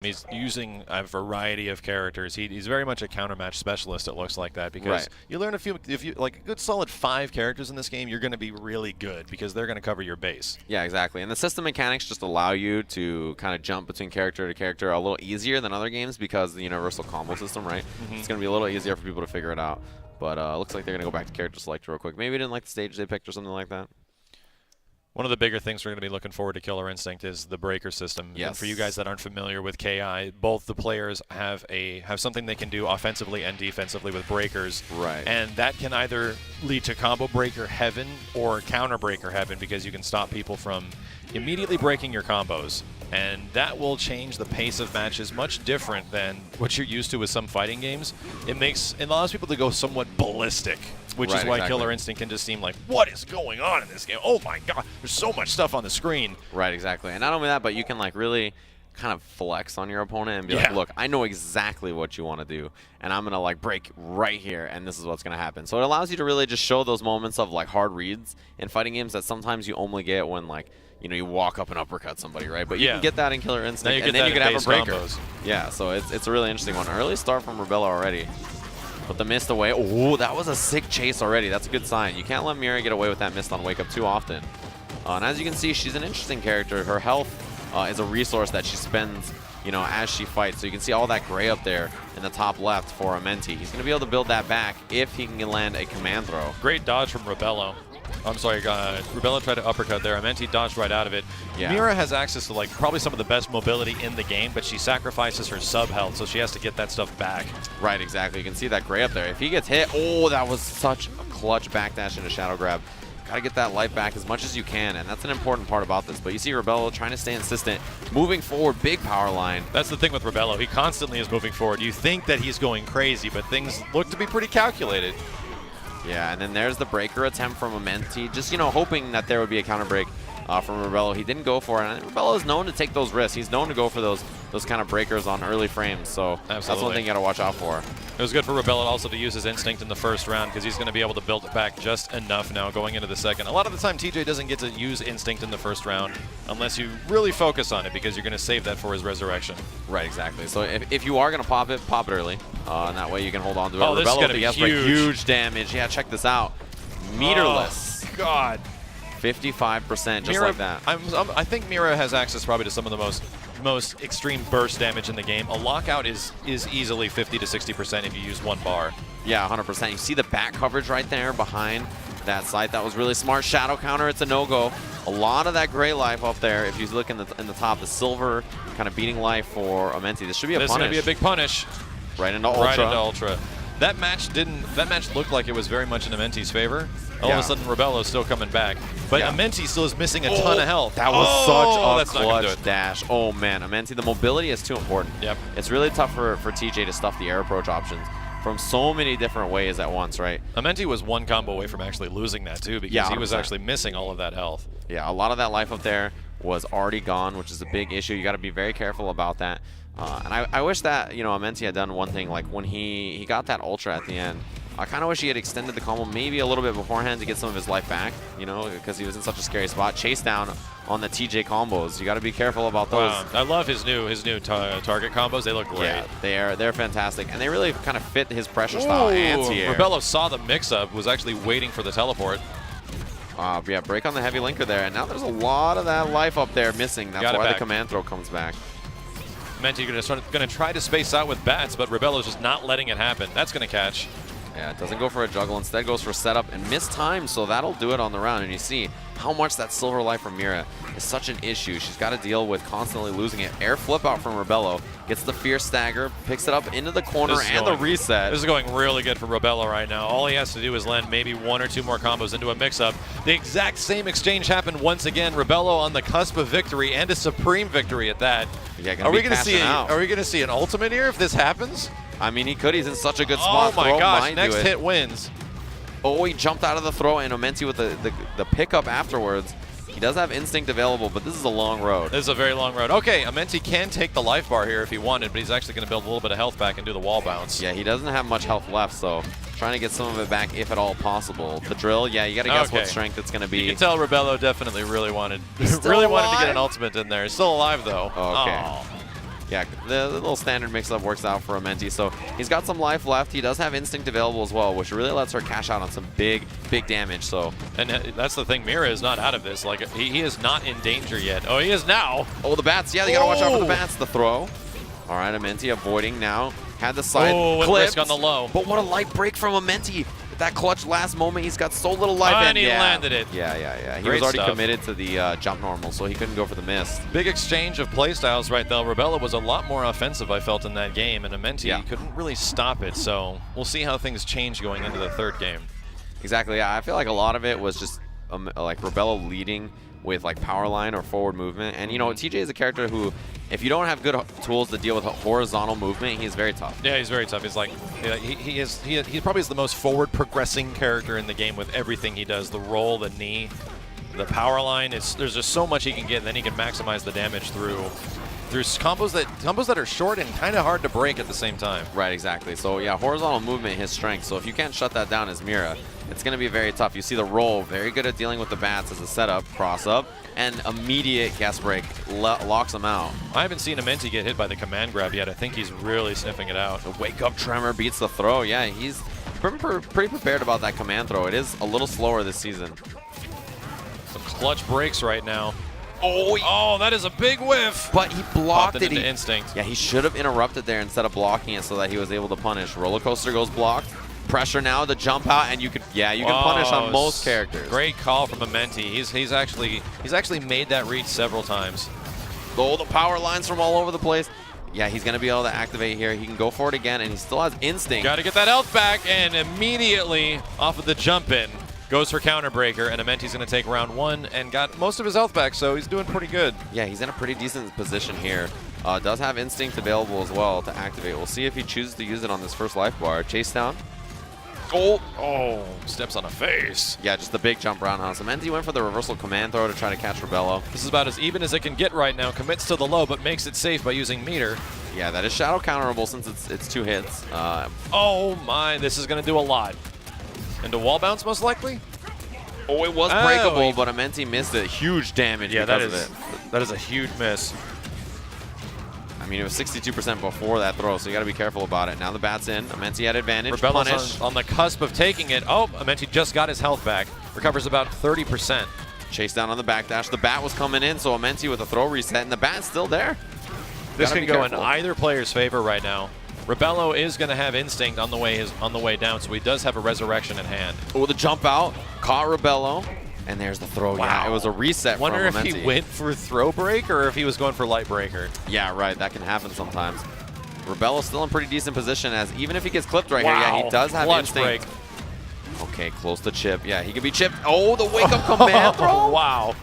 He's using a variety of characters. He's very much a countermatch specialist, it looks like that, because you learn if you like a good solid 5 characters in this game, you're going to be really good because they're going to cover your base. Yeah, exactly. And the system mechanics just allow you to kind of jump between character to character a little easier than other games because the universal combo system, right? It's going to be a little easier for people to figure it out. But looks like they're going to go back to character select real quick. Maybe they didn't like the stage they picked or something like that. One of the bigger things we're going to be looking forward to Killer Instinct is the breaker system. Yes. And for you guys that aren't familiar with KI, both the players have something they can do offensively and defensively with breakers. Right. And that can either lead to combo breaker heaven or counter breaker heaven because you can stop people from immediately breaking your combos. And that will change the pace of matches much different than what you're used to with some fighting games. It allows people to go somewhat ballistic, which is why Killer Instinct can just seem like, what is going on in this game? Oh my god, there's so much stuff on the screen. Right, exactly. And not only that, but you can like really kind of flex on your opponent and be like, look, I know exactly what you want to do, and I'm going to like break right here, and this is what's going to happen. So it allows you to really just show those moments of like hard reads in fighting games that sometimes you only get when like, you know, you walk up and uppercut somebody, right? But you can get that in Killer Instinct, and then you can have a breaker. Combos. Yeah, so it's a really interesting one. Early start from Rebelo already. But the mist away. Oh, that was a sick chase already. That's a good sign. You can't let Mira get away with that mist on Wake Up too often. And as you can see, she's an interesting character. Her health is a resource that she spends, you know, as she fights. So you can see all that gray up there in the top left for Amenty. He's going to be able to build that back if he can land a command throw. Great dodge from Rebelo. I'm sorry, Rebelo tried to uppercut there. Amenty dodged right out of it. Yeah. Mira has access to like probably some of the best mobility in the game, but she sacrifices her sub health, so she has to get that stuff back. Right, exactly. You can see that gray up there. If he gets hit, oh, that was such a clutch backdash into shadow grab. Got to get that life back as much as you can, and that's an important part about this. But you see Rebelo trying to stay insistent, moving forward, big power line. That's the thing with Rebelo. He constantly is moving forward. You think that he's going crazy, but things look to be pretty calculated. Yeah, and then there's the breaker attempt from Amenty, just, you know, hoping that there would be a counter break from Rebelo. He didn't go for it, and Rebelo is known to take those risks. He's known to go for those kind of breakers on early frames, so that's one thing you got to watch out for. It was good for Rebelo also to use his instinct in the first round because he's going to be able to build it back just enough now going into the second. A lot of the time, TJ doesn't get to use instinct in the first round unless you really focus on it because you're going to save that for his resurrection. Right, exactly. So if you are going to pop it early, and that way you can hold on to it. Oh, this is going to be huge damage. Yeah, check this out. Meterless. Oh, God. 55%, just Mira, like that. I think Mira has access probably to some of the most extreme burst damage in the game. A lockout is easily 50 to 60% if you use 1 bar. Yeah, 100%. You see the back coverage right there behind that site. That was really smart. Shadow counter, it's a no-go. A lot of that gray life up there. If you look in the top, the silver kind of beating life for Amenty. This should be a punish. This is going to be a big punish. Right into Ultra. Right into Ultra. That match looked like it was very much in Amenty's favor. All of a sudden, Rebelo's still coming back. But Amenty still is missing a ton of health. That was such a clutch dash. Oh, man. Amenty, the mobility is too important. Yep. It's really tough for TJ to stuff the air approach options from so many different ways at once, right? Amenty was 1 combo away from actually losing that, too, because he was actually missing all of that health. Yeah, a lot of that life up there was already gone, which is a big issue. You got to be very careful about that. And I wish that, you know, Amenty had done one thing, like when he got that Ultra at the end. I kind of wish he had extended the combo maybe a little bit beforehand to get some of his life back, you know, because he was in such a scary spot. Chase down on the TJ combos. You got to be careful about those. Wow. I love his new target combos. They look great. Yeah, they're fantastic, and they really kind of fit his pressure style. Anti-air. Rebelo saw the mix-up, was actually waiting for the teleport. Yeah, break on the heavy linker there, and now there's a lot of that life up there missing. That's why the command throw comes back. Amenty going to try to space out with bats, but Rebelo's just not letting it happen. That's going to catch. Yeah, it doesn't go for a juggle. Instead goes for setup and missed time, so that'll do it on the round. And you see how much that silver life from Mira is such an issue. She's got to deal with constantly losing it. Air flip out from Rebelo. Gets the fierce stagger, picks it up into the corner and the reset. This is going really good for Rebelo right now. All he has to do is land maybe 1 or 2 more combos into a mix-up. The exact same exchange happened once again. Rebelo on the cusp of victory and a supreme victory at that. Yeah, are we going to see an ultimate here if this happens? I mean, he could. He's in such a good spot. Oh my gosh, next hit wins. Oh, he jumped out of the throw, and Amenty with the pickup afterwards. He does have instinct available, but this is a long road. This is a very long road. Okay, Amenty can take the life bar here if he wanted, but he's actually going to build a little bit of health back and do the wall bounce. Yeah, he doesn't have much health left, so trying to get some of it back if at all possible. The drill, yeah, you got to guess what strength it's going to be. You can tell Rebelo definitely really wanted to get an ultimate in there. He's still alive, though. Okay. Oh. Yeah, the little standard mix-up works out for Amenty. So he's got some life left. He does have Instinct available as well, which really lets her cash out on some big damage. So, and that's the thing. Mira is not out of this. Like, he is not in danger yet. Oh, he is now. Oh, the bats. Yeah, they got to watch out for the bats. The throw. All right, Amenty avoiding now. Had the side clipped. Risk on the low. But what a light break from Amenty. That clutch last moment, he's got so little life. And he landed it. Yeah. He Great was already stuff. committed to the jump normal, so he couldn't go for the miss. Big exchange of playstyles right there. Rebelo was a lot more offensive, I felt, in that game, and Amenty couldn't really stop it. So we'll see how things change going into the third game. Exactly. Yeah, I feel like a lot of it was just like Rebelo leading with like power line or forward movement. And you know, TJ is a character who, if you don't have good tools to deal with horizontal movement, he's very tough. Yeah, he's very tough. He's like, he probably is the most forward progressing character in the game with everything he does. The roll, the knee, the power line. There's just so much he can get, and then he can maximize the damage through combos that are short and kind of hard to break at the same time. Right, exactly. So yeah, horizontal movement, his strength. So if you can't shut that down as Mira, it's going to be very tough. You see the roll, very good at dealing with the bats as a setup, cross up, and immediate gas break locks him out. I haven't seen Amenty get hit by the command grab yet. I think he's really sniffing it out. The wake up tremor beats the throw. Yeah, he's pretty prepared about that command throw. It is a little slower this season. Some clutch breaks right now. Oh, that is a big whiff. But he blocked it. Into Instinct. Yeah, he should have interrupted there instead of blocking it so that he was able to punish. Roller coaster goes blocked. Pressure now, the jump out, and you can punish on most characters. Great call from Amenty. He's actually made that reach several times. Oh, the power lines from all over the place. Yeah, he's gonna be able to activate here. He can go for it again, and he still has Instinct. Got to get that health back, and immediately off of the jump in goes for counter breaker, and Amenty's gonna take round one and got most of his health back, so he's doing pretty good. Yeah, he's in a pretty decent position here. Does have Instinct available as well to activate. We'll see if he chooses to use it on this first life bar. Chase down. Oh, steps on a face. Yeah, just the big jump roundhouse. Amenty went for the reversal command throw to try to catch Rebelo. This is about as even as it can get right now. Commits to the low, but makes it safe by using meter. Yeah, that is shadow counterable since it's 2 hits. Oh my, this is going to do a lot. Into wall bounce, most likely? Oh, it was breakable, but Amenty missed it. Huge damage because of it. That is a huge miss. I mean, it was 62% before that throw, so you got to be careful about it. Now the bat's in. Amenty had advantage. Rebelo's on the cusp of taking it. Oh, Amenty just got his health back. Recovers about 30%. Chase down on the backdash. The bat was coming in, so Amenty with a throw reset, and the bat's still there. This can go in either player's favor right now. Rebelo is going to have Instinct on the way down, so he does have a resurrection in hand. Oh, the jump out. Caught Rebelo. And there's the throw. Wow. Yeah, it was a reset Wonder from Amenty. if he went for throw break or if he was going for light breaker. Yeah, right. That can happen sometimes. Rebelo's still in pretty decent position, as even if he gets clipped right here, yeah, he does have Clutch Instinct. break. Okay, close to chip. Yeah, he could be chipped. Oh, the wake-up command throw. Wow.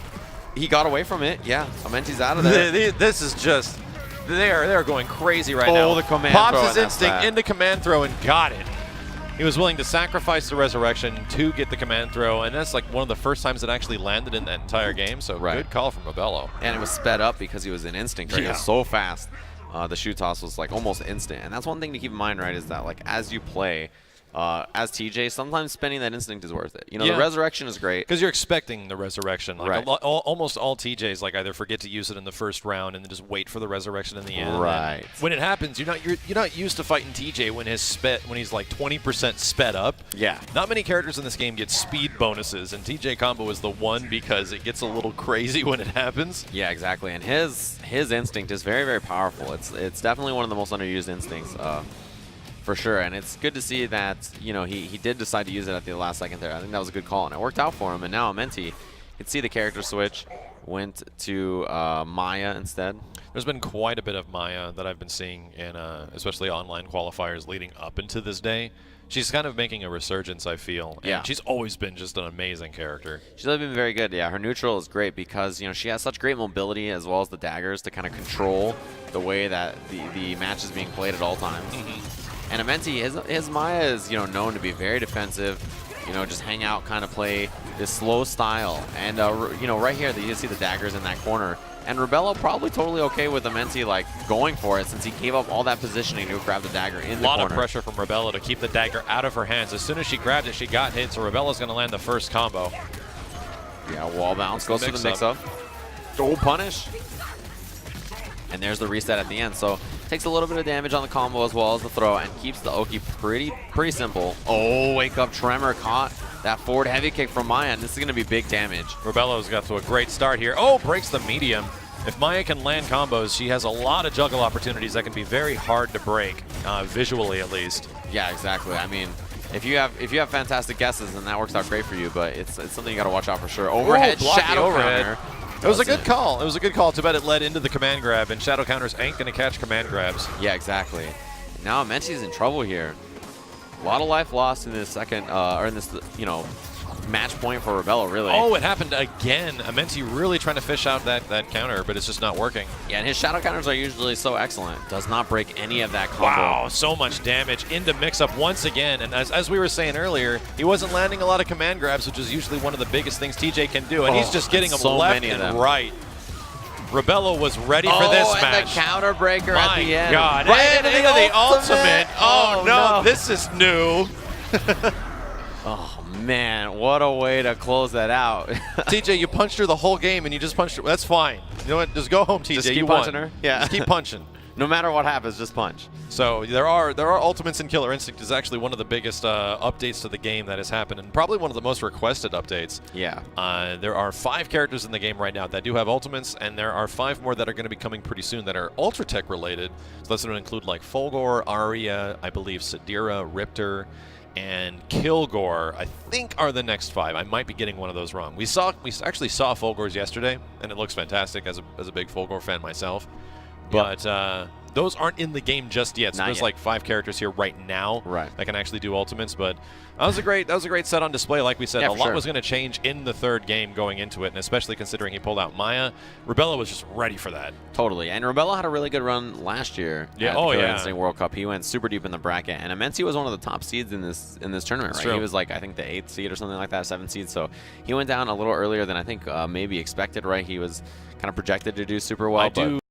He got away from it. Yeah, Amenty's out of there. This is just... They're going crazy right now. Oh, the command Pops throw. his Instinct into command throw and got it. He was willing to sacrifice the resurrection to get the command throw, and that's like one of the first times it actually landed in that entire game, so good call from Rebelo. And it was sped up because he was in Instinct, right? Yeah. It was so fast. The shoe toss was like almost instant. And that's one thing to keep in mind, right, is that like as you play, as TJ, sometimes spending that Instinct is worth it. You know, the resurrection is great. Because you're expecting the resurrection. Like right. Almost all TJs like either forget to use it in the first round and then just wait for the resurrection in the end. Right. And when it happens, you're not used to fighting TJ when he's like 20% sped up. Yeah. Not many characters in this game get speed bonuses, and TJ combo is the one because it gets a little crazy when it happens. Yeah, exactly. And his Instinct is very, very powerful. It's definitely one of the most underused instincts. For sure, and it's good to see that, you know, he did decide to use it at the last second there. I think that was a good call, and it worked out for him. And now Amenty, you can see the character switch, went to Maya instead. There's been quite a bit of Maya that I've been seeing in especially online qualifiers leading up into this day. She's kind of making a resurgence, I feel. And she's always been just an amazing character. She's always been very good. Yeah, her neutral is great because, you know, she has such great mobility as well as the daggers to kind of control the way that the match is being played at all times. And Amenty, his Maya is, you know, known to be very defensive, you know, just hang out, kind of play this slow style. And, you know, right here, you see the daggers in that corner. And Rebelo probably totally okay with Amenty, like, going for it since he gave up all that positioning to grab the dagger in the corner. A lot of pressure from Rebelo to keep the dagger out of her hands. As soon as she grabbed it, she got hit, so Rebelo's going to land the first combo. Yeah, wall bounce goes to the mix-up. Oh, punish. And there's the reset at the end. So takes a little bit of damage on the combo as well as the throw and keeps the Oki pretty simple. Oh, wake up Tremor caught that forward heavy kick from Maya, and this is going to be big damage. Rebelo's got to a great start here. Oh, breaks the medium. If Maya can land combos, she has a lot of juggle opportunities that can be very hard to break, visually at least. Yeah, exactly. I mean, if you have fantastic guesses, then that works out great for you, but it's something you got to watch out for sure. Overhead, block the shadow overhead. counter. It was a good call. It was a good call. Too bad it led into the command grab, and shadow counters ain't going to catch command grabs. Yeah, exactly. Now Amenty's in trouble here. A lot of life lost in this second, or in this, you know, match point for Rebelo, really. Oh, it happened again. Amenty really trying to fish out that counter, but it's just not working. Yeah, and his shadow counters are usually so excellent. Does not break any of that combo. Wow, so much damage into mix-up once again. And as we were saying earlier, he wasn't landing a lot of command grabs, which is usually one of the biggest things TJ can do. And he's just getting them so left many of and them. right. Rebelo was ready for this and match. the counter breaker at the end. My God. Right And into the ultimate. Oh, no, no. this is new. Oh, man, what a way to close that out. TJ, you punched her the whole game, and you just punched her. That's fine. You know what? Just go home, TJ. Just keep you punching won. her? Yeah. Just keep punching. No matter what happens, just punch. So there are ultimates in Killer Instinct is actually one of the biggest updates to the game that has happened, and probably one of the most requested updates. Yeah. There are 5 characters in the game right now that do have ultimates, and there are 5 more that are going to be coming pretty soon that are Ultra Tech related. So that's going to include like Fulgore, Arya, I believe Sadira, Riptor, and Kilgore, I think, are the next 5. I might be getting one of those wrong. We actually saw Fulgore's yesterday, and it looks fantastic as a big Fulgore fan myself. But those aren't in the game just yet. So Not there's yet. like 5 characters here right now that can actually do ultimates. But that was a great set on display. Like we said, Yeah, a for lot sure. was going to change in the 3rd game going into it, and especially considering he pulled out Maya. Rebelo was just ready for that. Totally. And Rebelo had a really good run last year Yeah. at the Oh, Killer yeah. Instinct World Cup. He went super deep in the bracket, and Amenty was one of the top seeds in this tournament, That's right? true. He was like, I think the 8th seed or something like that, 7th seed. So he went down a little earlier than I think maybe expected, right? He was kind of projected to do super well. I do